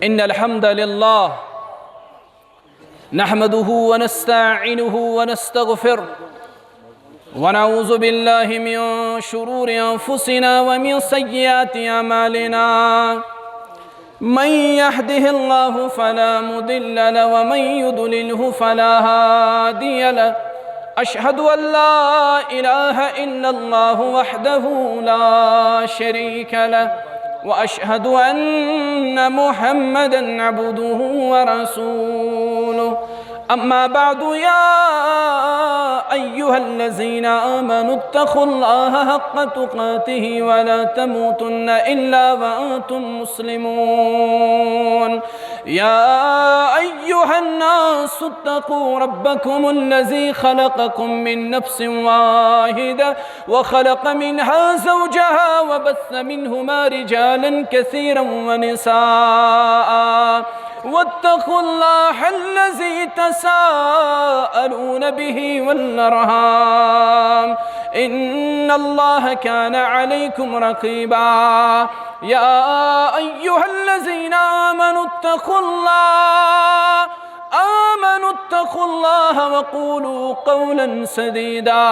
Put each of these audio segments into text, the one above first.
إن الحمد لله نحمده ونستعينه ونستغفره ونعوذ بالله من شرور أنفسنا ومن سيئات أعمالنا من يهده الله فلا مضل له ومن يضلله فلا هادي له أشهد أن لا إله إلا الله وحده لا شريك له وأشهد أن محمدًا عبده ورسوله أما بعد يا أيها الذين آمنوا اتقوا الله حق تقاته ولا تموتن إلا وأنتم مسلمون يا أيها الناس اتقوا ربكم الذي خلقكم من نفس واحدة وخلق منها زوجها وبث منهما رجالا كثيرا ونساء واتقوا الله الذي تساءلون به والأرحام إن الله كان عليكم رقيبا يا أيها الذين آمنوا اتقوا الله وقولوا قولا سديدا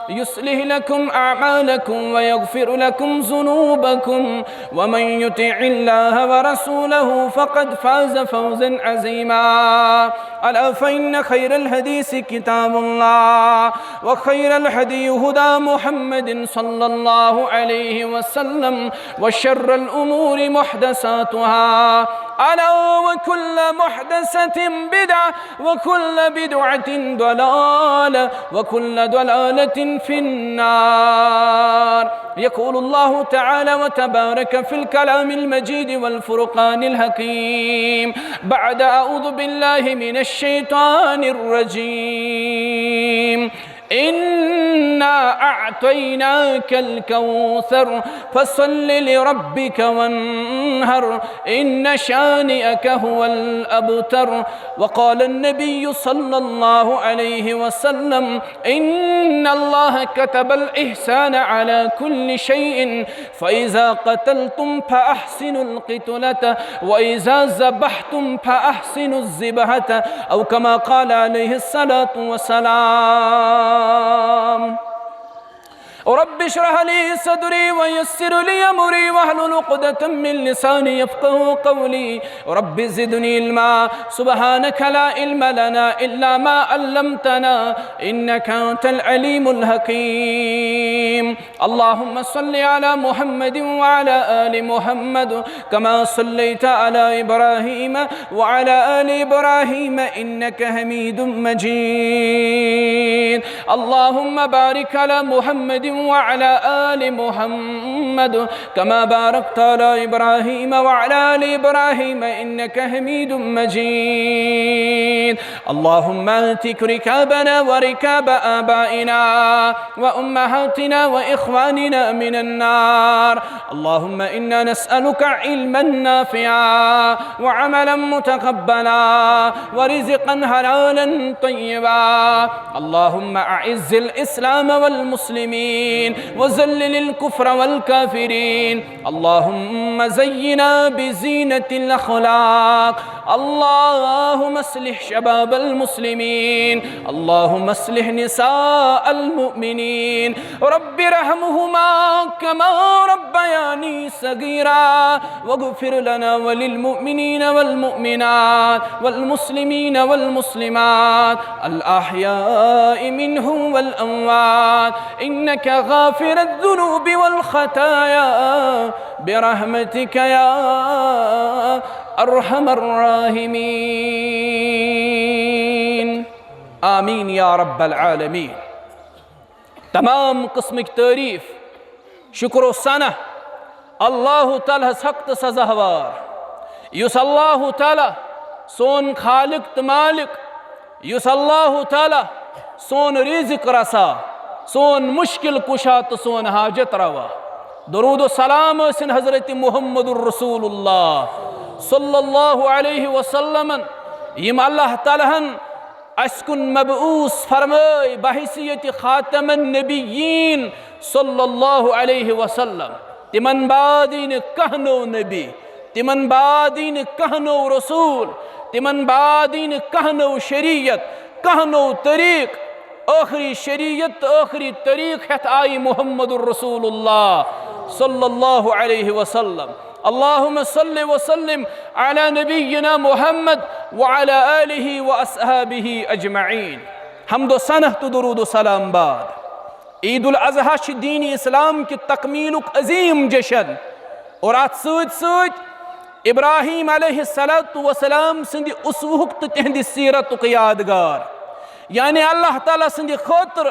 يصلح لكم أعمالكم ويغفر لكم ذنوبكم ومن يطع الله ورسوله فقد فاز فوزا عظيما ألا فإن خير الحديث كتاب الله وخير الهدي هدى محمد صلى الله عليه وسلم وشر الأمور محدثاتها ألا وكل محدثة بدعة وكل بدعة ضلالة وكل ضلالة في النار يقول الله تعالى وتبارك في الكلام المجيد والفرقان الحكيم بعد أعوذ بالله من الشيطان الرجيم إنا أعطيناك الكوثر فصل لربك وانهر إن شانئك هو الأبتر وقال النبي صلى الله عليه وسلم إن الله كتب الإحسان على كل شيء فإذا قتلتم فأحسنوا القتلة وإذا ذبحتم فأحسنوا الذبحة أو كما قال عليه الصلاة والسلام رب اشرح لي صدري ويسر لي أمري واحلل عقدة من لساني يفقهوا قولي رب زدني علما سبحانك لا علم لنا إلا ما علمتنا إنك أنت العليم الحكيم اللهم صل على محمد وعلى آل محمد كما صليت على إبراهيم وعلى آل إبراهيم إنك حميد مجيد اللهم بارك على محمد وعلى آل محمد كما باركت على إبراهيم وعلى آل إبراهيم إنك حميد مجيد اللهم اتك ركابنا وركاب آبائنا وأمهاتنا وإخواننا من النار اللهم إنا نسألك علما نافعا وعملا متقبلا ورزقا حلالا طيبا اللهم أعز الإسلام والمسلمين وذلل الكفر والكافرين اللهم زينا بزينة الأخلاق اللهم اصلح شباب المسلمين اللهم اصلح نساء المؤمنين رب ارحمهما كما ربياني صغيرا واغفر لنا وللمؤمنين والمؤمنات والمسلمين والمسلمات الأحياء منهم والأموات إنك غافر الذنوب والخطايا برحمتك يا أرحم الراحمين آمين يا رب العالمين تمام قسمك تعريف شكر السنة الله تعالى سخت سزاوار يس الله تعالى سون خالق تمالك يس الله تعالى سون رزق رسا سون مشکل کشا تو سون حاجت روا درود و سلام سن حضرت محمد رسول اللہ صلی اللہ علیہ وسلم یم اللہ تعالیٰ اسکن مبعوث فرمائے بحیثیت خاتم النبیین صلی اللہ علیہ وسلم تمن بعدین کہنو نبی तिमन बादी न कहनो रसूल, तिमन बादी न कहनो शरीयत, कहनो तरीक, आखिरी शरीयत आखिरी तरीक है आई मुहम्मदुर रसूलुल्लाह सल्लल्लाहु अलैहि वसल्लम। अल्लाहुम्मा सल्लि व सल्लिम अला नबिय्यिना मुहम्मद व अला आलिहि व अस्हाबिहि अजमईन। हम्दो सनह तो दुरूद व सलाम बाद ईद उल अज़हा दीन इस्लाम की तकमीलुक अजीम जशन और अत सत इब्राहीम अलैहिस्सलातु वस्सलाम सिंध उसवुक तो तिहंद सीरतुक यादगार, यानी अल्लाह ताला सिंध खतर,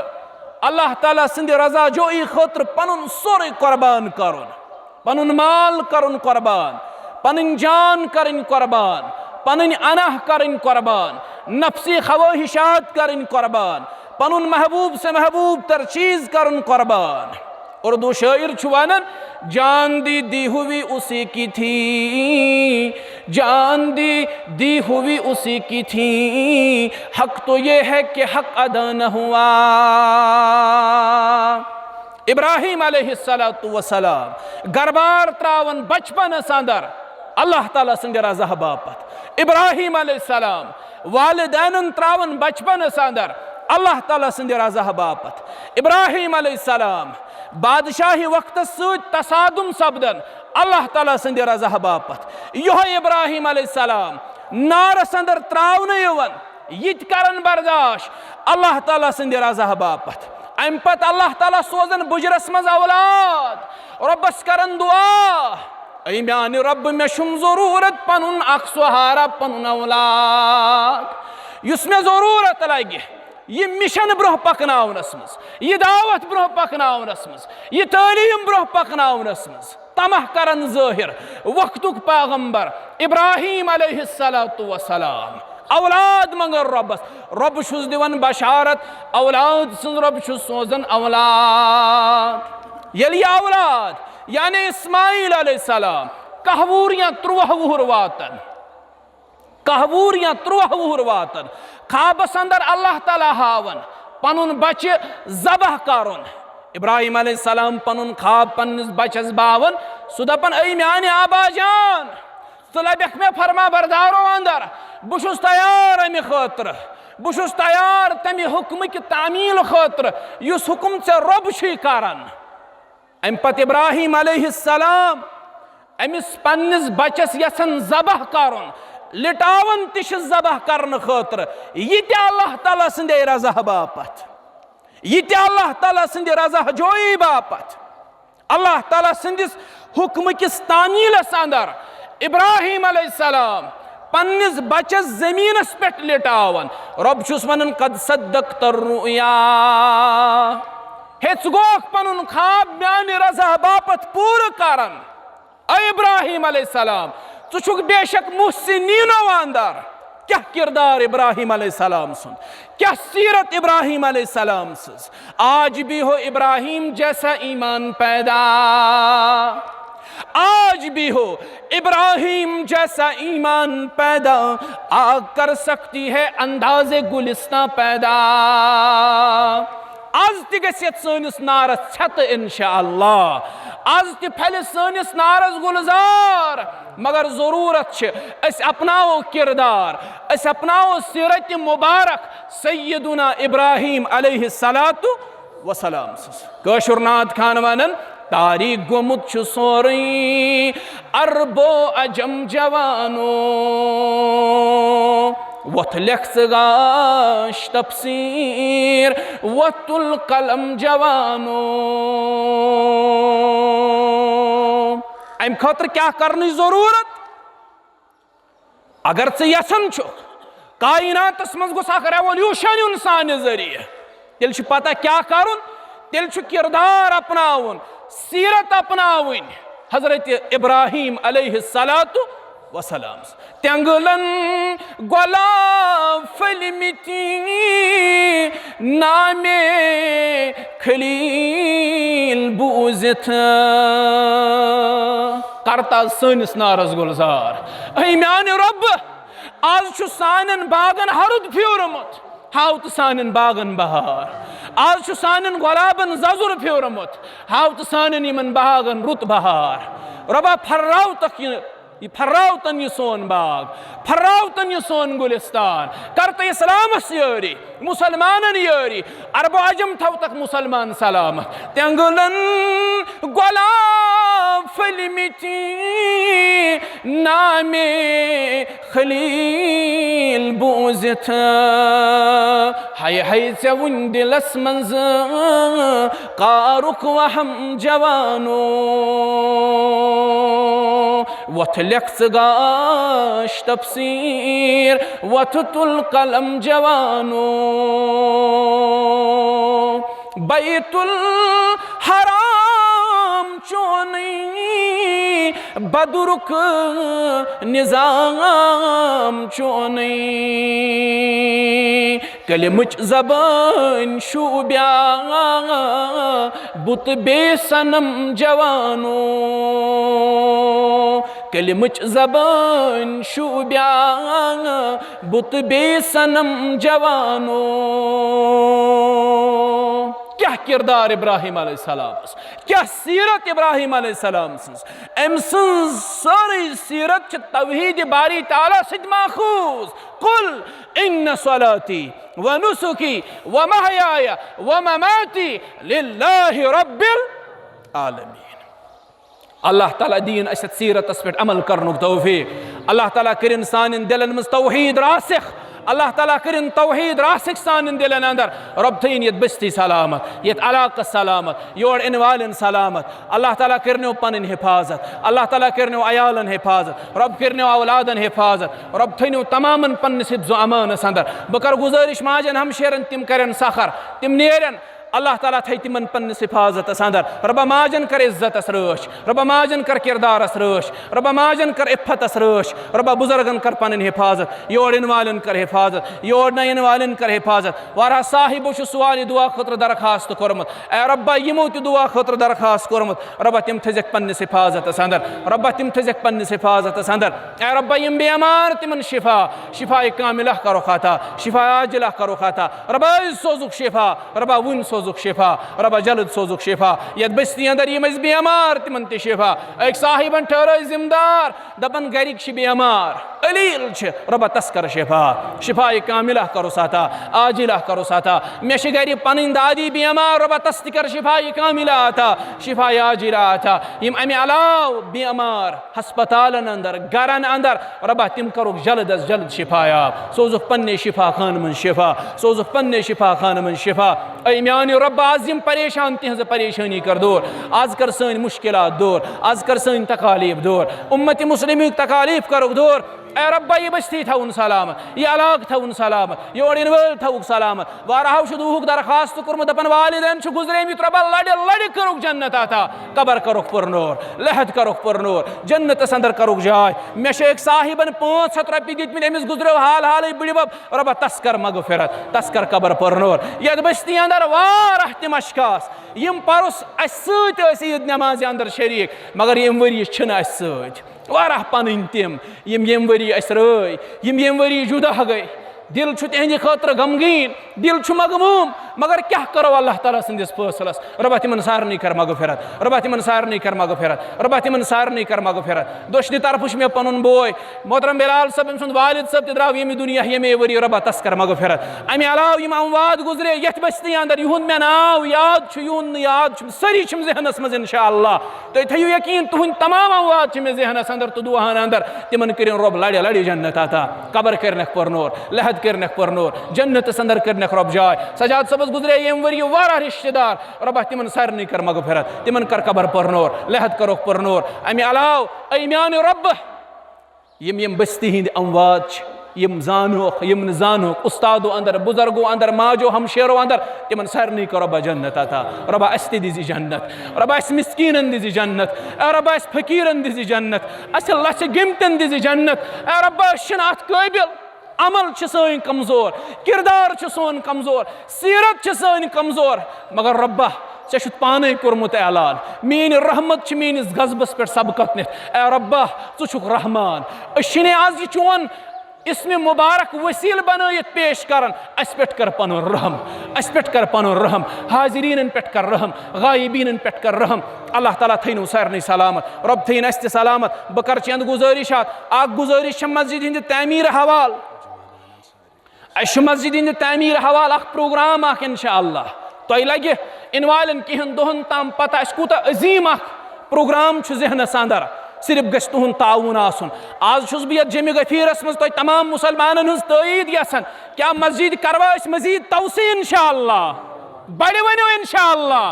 अल्लाह ताला सिंध रजा जोई खतर पनुन सोरे कुर्बान करुन, पनुन माल करुन कुर्बान, पनुन जान करन कुर्बान, पनुन अनाह करन कुर्बान, नफ्सी ख्वाहिशात करन कुर्बान, पनुन महबूब से महबूब तर चीज करन कुर्बान। उर्दू शायर छुवानन जान दी हुई उसी की थी, जान दी हुई उसी की थी, हक तो ये है कि हक अदा न हुआ। इब्राहीम अलैहिस्सलातु वस्सलाम गरबार त्रावन बचपन अंदर अल्लाह ताला संग रज़ा बापत। इब्राहीम अलैहिस्सलाम वालिदैन त्रावन बचपन अंदर अल्लाह ताला संग रज़ा बापत। इब्राहीम अलैहिस्सलाम बादशाही वक्त तसादुम सपदन अल्लाह ताला संग रज़ा बापत। यह इब्राहीम अलैहिस्सलाम नारस अंदर त्रावन यवन यित करन बर्दाश्त अल्लाह ताला संग रज़ा बापत। अम पत अल्लाह ताला सोजन बुजरस मज औलाद, रब्बस करन दुआ ऐ म्यान रब मे शुम जरूरत पनुन अख सहारा पनुन औलाद युस मे जरूरत लगे यह मिशन ब्रोह पकनावनस मज, यह दावत ब्रोह पकनावनस मज, यह तालीम ब्रोह पकनावनस मज तमह करन ज़ाहिर वक्तुक पैगंबर इब्राहीम अलैहिस्सलातु वस्सलाम औलाद मंगर रब्बस, रब छुस दिवन बशारत औलाद सुन, रब छुस सोजन औलाद। यली औलाद यानी इस्माइल अलैहिस्सलाम कहवूरियां 13 वुहर वातन, कहवूरियां 13 वुहर वातन खाबस अंदर अल्लाह ताला हावन पनुन बच्चे ज़बह करुन। इब्राहीम अलैहिस्सलाम पनुन खाब पन्निस बचस बावन सुदपन ऐ म्याने आबा जान तलबक में फरमा बरदारो अंदर बुशुस तैयार अमि खतर, बुशुस तैयार तमि हुक्म की तामील खतर युस हुक्म से रब छी करन। अम पत इब्राहीम अलैहिस्सलाम अमिस पन्निस बचस यसन ज़बह करुन, लिटावन तिश ज़बह करन खतर यित अल्लाह ताला सिंदे रज़ा बापत, यित अल्लाह ताला सिंदे रज़ा जोई बापत। अल्लाह ताला सिंदिस हुक्म किस तामीलस अंदर इब्राहीम अलैहिस्सलाम पन्निस बचस जमीनस पेट लिटावन, रब छुस वनन कद सद्दक़त रुया, हेच गोक पनुन खाब म्याने रज़ा बापत पूर करन। ऐ इब्राहीम अलैहिस्सलाम तु छुक बेशक मुहसिनीनो अंदर, क्या किरदार इब्राहीम अलैहिस्सलाम सुन, क्या सीरत इब्राहीम अलैहिस्सलाम सज। आज भी हो इब्राहीम जैसा ईमान पैदा, आज भी हो इब्राहीम जैसा ईमान पैदा, आग कर सकती है अंदाज़े गुलिस्तां पैदा। आज ति गसियत सनिस नारस छत इंशाअल्लाह, आज ति फैल सनिस नारस गुलजार, मगर जरूरत छ अस अपनाओ किरदार, अस अपनाओ सीरत मुबारक सैयदुना इब्राहीम अलैहिस्सलातु वस्सलाम। कशुर नाथ खान वनन तारीख गोमुत छु सोरी अरबो अजम जवानो, वत लेख गाश तफसीर वतुल कलम जवानो। अम खतर क्या करने जरूरत, अगर से यसन छु कायनातस मज गोस अख रेवोल्यूशन युन साने जरिए, तेल छु पता क्या करुन, तेल छु किरदार अपनाउन, सीरत अपनाउन हजरत इब्राहीम अलैहिस्सलातु वस्सलाम। त्यांगलन गुलाब फलमिती नामे खलील बूजित करता सनिस नारस गुलजार। ऐ म्याने रब आज छु सानन बागन हरुद फ्योरमुत, हाव तो सानन बागन बहार, आज छु सानन गुलाबन जजुर फ्योरमुत, हाव तो सानन यमन बागन रुत बहार। रबा फर्राव तक ये फर्रावतन ये सोन बाग, फर्रावतन ये सोन गुलिस्तान, करते इस्लामस यारी, मुसलमानन यारी, अरब अजम थव तक मुसलमान सलामत, त्यांगुलन गुलाब फलमिती नामे खलील बोझत, हाय हाय चवन दिलस मंज कारुक वहम जवानो वथलक्स गाश तफसीर वथतुल कलम जवानो बैतुल हराम चोनी बदरुक निजाम चोनी कलिमच ज़बान शूब्या बुत बेसनम जवानो कलिमच ज़बान शूब्या बुत बेसनम जवानो क्या किरदार इब्राहिम अलैहिस्सलाम, क्या सीरत इब्राहिम अलैहिस्सलाम अम सारी सीरत तौहीद बारी ताला सिद माखूज कुल इन्न सलाती व नुसुकी व महयाय व ममाती लिल्लाहि रब्बिल आलमीन। अल्लाह ताला दीन अस सीरतस पे अमल करनुक तौफीक, अल्लाह ताला करिन सानिन दिलन मज तौहीद रासिख, अल्लाह ताला करिन तौहीद रासिख सानिन दिलन अंदर, रब थीन यत बस्ती सलामत, यत अलाक़ सलामत, योर इन वालिन सलामत, अल्लाह ताला करनो पनिन हिफाजत, अल्लाह ताला करनो अयालन हिफाजत, रब करनो औलादन हिफाजत, रब थीनो तमामन पन्निस हिफ्ज़ व अमानस अंदर। बकर गुजारिश माजन हमशेरन तिम करन सखर, तिम नेरन, अल्लाह ताला थी तिमन पन्निस हिफाजत अंदर, रब माजन कर इज्जत रश, रब माजन कर किरदार रश, रब माजन कर इफ़्फ़त रश, रब बुजुर्गन कर पन हिफाजत, योर इन वालन कर हिफाजत, योर न इन वालन कर हिफाजत। वारा साहिबो सवाल दुआ खतर दरखास्त कोरमत, ए रब्बा यमो त दुआ खतर दरखास्त कोरमत, रब तिम थजक पन्निस हिफाजत अंदर, रब तिम थजक पन्निस हिफाजत अंदर। ए रब्बा यम बेमार तिमन शिफा, शिफा कामिला करो खाता, शिफा आजिला करो खाता, रब सोजुक शिफा, रब वन सोजुक शिफा, रब जल्द सोजुक शिफा, यद बस्ती अंदर यम बेमार तिमन त शिफा। एक साहिबन ठहर जिम्मेदार दपन गरिक बेमार अलील रब तस कर शिफा, शिफा कामिला करो साता, आजिला करो साता। मे गर पन दादी बेमार, रब तस कर शिफा कामिला आता, शिफा आजिला आता। यम अमे अलाव बेमार हस्पतालन अंदर गरन अंदर, रब तिम करो जल्द अज जल्द शिफाया, सोजुक पन्ने शिफा खान मन शिफा, सोजुक पन्ने शिफा खान मन शिफा। ऐ म्यान रब आज यम परेशान तिहज परेशानी कर दूर, आज कर सन मुश्किलात दूर, आज कर सन तकालीफ दूर, उम्मत मुस्लिम तकालीफ करो दूर। ए रब्बा ये बस्ती थवन सलामत, ये अलाक थवन सलामत, योर इन वल थवुक सलामत। वाराह दुहुक दरखास्त कुर्मत दपन वालिदैन गुजरेमित, रब्बा लड़ लड़ करुक जन्नत आता, कबर करुक पुरनूर, लहद करुक पुरनूर, जन्नत अंदर करुक जाय। मे एक साहिबन 500 रपी दित अमिस गुजरो हाल हाल बिड़ब, रब्बा तस्कर मगफिरत, तस्कर कबर पुरनूर। यद बस्ती अंदर वाराह तिम अशखास यम परस अस ईद नमाज अंदर शरीक, मगर यम वरी छन अस वाराह पन तिम यम वरी अस रई, यम वरी जुदा गई। दिल तिहंद खतर गमगीन, दिल मगमूम, मगर क्या करो अल्लाह ताला संदिस फैसलस। रब्बा तिमन सारनी कर मगफिरत, रब्बा तिमन सारनी कर मगफिरत, रब्बा तिमन सारनी कर मगफिरत। दोश्नी तरफ मे पनुन बोय मोहतरम बिलाल सब अम सुंद वालिद सब द्राव यमी दुनिया यमे वरी, रब्बा तस कर मगफिरत। अमे अलाव यम अमवाद गुजरे यथ बस्ती अंदर, युहुंद मे नाव याद छु, युहुंद याद छु सारी छम ज़हनस मज इंशाअल्लाह। तो थयु यकीन तुहुंद तमाम अमवाद छ मे ज़हनस अंदर तो दुआहन अंदर, तिमन करिन रब लड़ लड़ जन्नत आता, कबर करनक पुरनूर, लहद करनक पुरनूर, जन्नत अंदर करनक रब जाय। सजाद सबस गुजरे यम वरी वारा रिश्तेदार, रब्बा तिमन सारनी कर मगफिरत, तिमन कर कबर पुरनूर, लहद करो पुरनूर। अमे अलाव ऐ म्यान रब यम बस्ती हिंद अमवाद यम जानोक यम जानोक, उस्तादो अंदर, बुजुर्गो अंदर, माजो हमशेरो अंदर, तिमन सारनी कर रब्बा जन्नत आता। रब्बा अस ते दिजी जन्नत, रब्बा अस मिस्कीनन दिजी जन्नत, रब्बा अस फकीरन दिजी जन्नत, अस लछ गिमतन दिजी जन्नत। रब्बा अशन अत काबिल, अमल सन कमजोर, किरदार सोन कमजोर, सीरत सन कमजोर, मगर रब्बा ऐ पाने कोर्मुत ऐलान, मीन रहमत मीनिस गजबस पे सबकत नित। ए रब्बा ज़ुक रहमान, अशने आज यह चोन इसमें मुबारक वसील बनायत पेश करन अस पेट कर पनुन रहम, अस पेट कर पनुन रहम, हाजिरीन पेट कर रहम, गायबीन पेट कर रहम। अल्लाह ताला थैनु सारनी सलामत, रब थैन अस सलामत। बह कर चंद गुजारिशात। आक गुजारिश मस्जिद हिंद तामीर हवाल, अस मस्जिद हिंद तामीर हवाल अख प्रोग्राम अख इंशाअल्लाह तोय लगे इन वालन किहन दोहन ताम पता अस कूता अजीम अख प्रोग्राम छु ज़हनस अंदर। सिर्फ गछ तुहन ताउन आसन। आज छुस बह जमे गफीरस मज तोय तमाम मुसलमानन हज तईद यसन क्या मस्जिद करवा अस मजीद तौसी इंशाअल्लाह, बड़े वनो इंशाअल्लाह।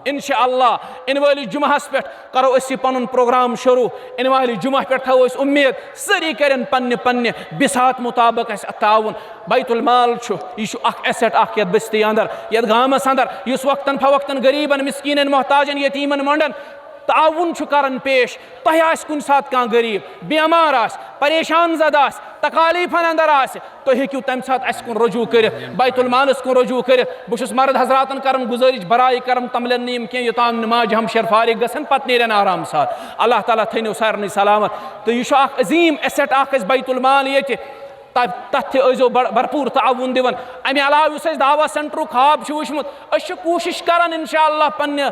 इंशाअल्लाह इन वाली जुमहस पे करो अस पनुन प्रोग्राम शुरू। इन वाली जुमह पे थो अस उम्मीद सारी करन पन्ने पन्ने बिसात मुताबिक अस ताउन। बैतुल माल छु यह अख एसेट अख यत बस्ती अंदर यत गामस अंदर युस वक्तन फवक्तन गरीबन मिस्कीनन मोहताजन यतीमन मंडन ताउन छु करन पेश। तह आस कुन सात कह गरीब बेमार आस परेशान जद आस तकालीफन अंदर आस तो हेकू तम सात अस कुन रजू कर बैतुल मालस कुन रजू कर। बहुत मर्द हजरातन करन गुजारिश बराए करम तमलन नीम कह योतान नमाज हम शर फारिग गसन पत नेरन आराम साथ। अल्लाह ताला थैनो सारनी सलामत। तो यह अख अजीम एसेट अख बैतुल माल ये तथ भरपूर ताउन दिवन। अमे अलाव दावा सेंटर ख्वाब वुचमुत अस कोशिश करान इंशाअल्लाह पन्ने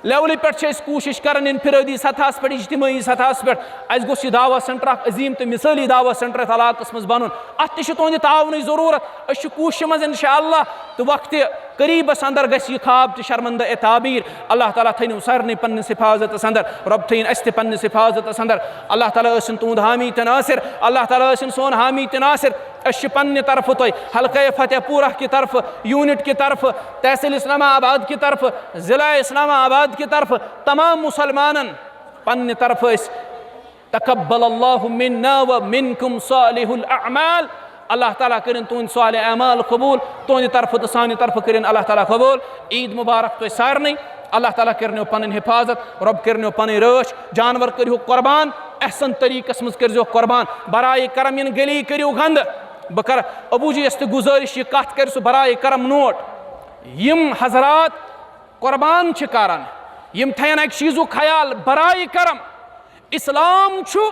लेवल पे कोशिश करान इनफिरादी सतह पे इज्तिमाई सतह पे अस गोस यह दावा सेंटर अजीम तो मिसाली दावा सेंटर इलाकस मज बन अत तुहद ताउन जरूरत। अस कोशिश मज इंशाअल्लाह तो वक्त करीबस अंदर गस यह ख्वाब तो शर्मंदा ए ताबीर। अल्लाह ताला थैन सारे पन्नस हिफाजत अंदर, रब थैन अस पन्नस हिफाजत अंदर। अल्लाह ताला तुहद हामी तो नासिर, अल्लाह ताला सोन हामी तो नासिर। अस पन्ने तरफ तो हल्का फतेहपुरा की तरफ, यूनिट की तरफ, तहसील इस्लामाबाद की तरफ, ज़िला इस्लामाबाद की तरफ तमाम मुसलमानन पन्ने तरफ तकब्बलल्लाहु मिन्ना व मिनकुम सालिहुल अअमाल। अल्लाह ताला करें तुहद सालिह अमाल कबूल, तुहद तरफ तो सानि तरफ करें अल्लाह ताला कबूल। ईद मुबारक तो सारनी। अल्लाह ताला करनो पन हिफाजत, रब करनो पन रच। जानवर करो कुर्बान, एहसन तरीकस मज करो कुर्बान। बराए करम इन गली करो गंद। बह कर अबूजी अस गुजारिश यह कत कर सह बराए करम नोट। यम हजरात कुर्बान करान यम थयन अक चीज़ ख्याल बराए करम। इस्लाम छु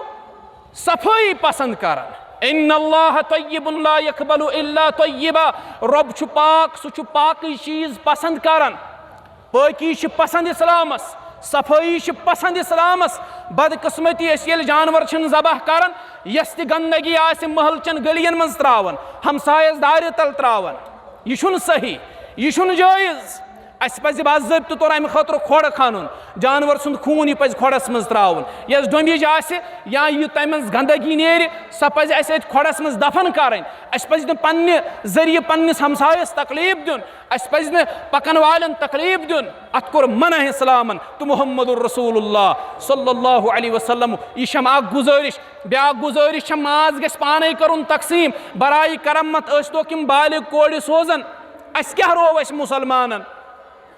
सफाई पसंद करान। इन्नल्लाह तय्यबुन ला यक़बलु इल्ला तय्यबा। रब छु पाक, सह छु पाकी चीज़ पसंद करान। पाकी छु पसंद इस्लामस, सफाई छु पसंद इस्लामस। बदकिस्मती अस येल जानवर छन ज़बह करान यस ति गंदगी आसि महल चन गलियन मज त्रावन, हमसायस दार तल त्रावन। यह छुन सही, यह छुन जायज़। अस पज़ बाज़ाब्तु तौर अमि खतर खोड़ खानुन, जानवर सुंद खून यह पज़ खोड़स मज त्रावन। यस डोमिज आसि या यह तम मज गंदगी नेरि सह पज़ अस खोड़स मज दफन करन। अस पज़ न पन्ने ज़रिए पन्निस हमसायस तकलीफ दिन, अस पज़ न पकन वालन तकलीफ दिन। अत कोर मना इस्लामन तो मुहम्मदुर रसूलुल्लाह सल्लल्लाहु अलैहि वसल्लम। यह छम अख गुजारिश। ब्या गुजारिश छम माज गछ पाने करुन तकसीम। बराए करम मत तो किम बालिग कोड़ सोजन। अस क्या रो अस मुसलमानन।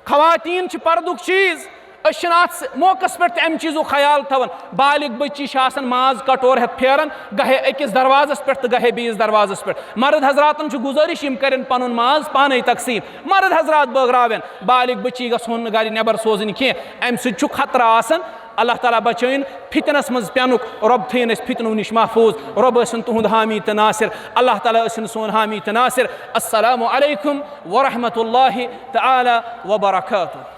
खवातीन पर्दुक चीज़ अत मौकस पे अम चीज़ ख्याल थवन। बालिग बच्ची माज कटोर हेत फेरन गहे अकिस दरवाजस पे तो गहे बीस दरवाजस पे। मर्द हजरातन गुजारिश यम करें पनुन माज पाने तकसीम। मर्द हजरात बगरावें, बालिग बच्ची गन गर नबर सोजन कह अम सु खतरा आसन। अल्लाह ताला बचन फितनस मज पेनुक, रब थैन फितनों निश महफूज। रब तुहद हामी तो नासिर, अल्लाह ताला सोन हामी तो नासिर। अस्सलामु अलैकुम व रहमतुल्लाहि तआला व बरकातुहू।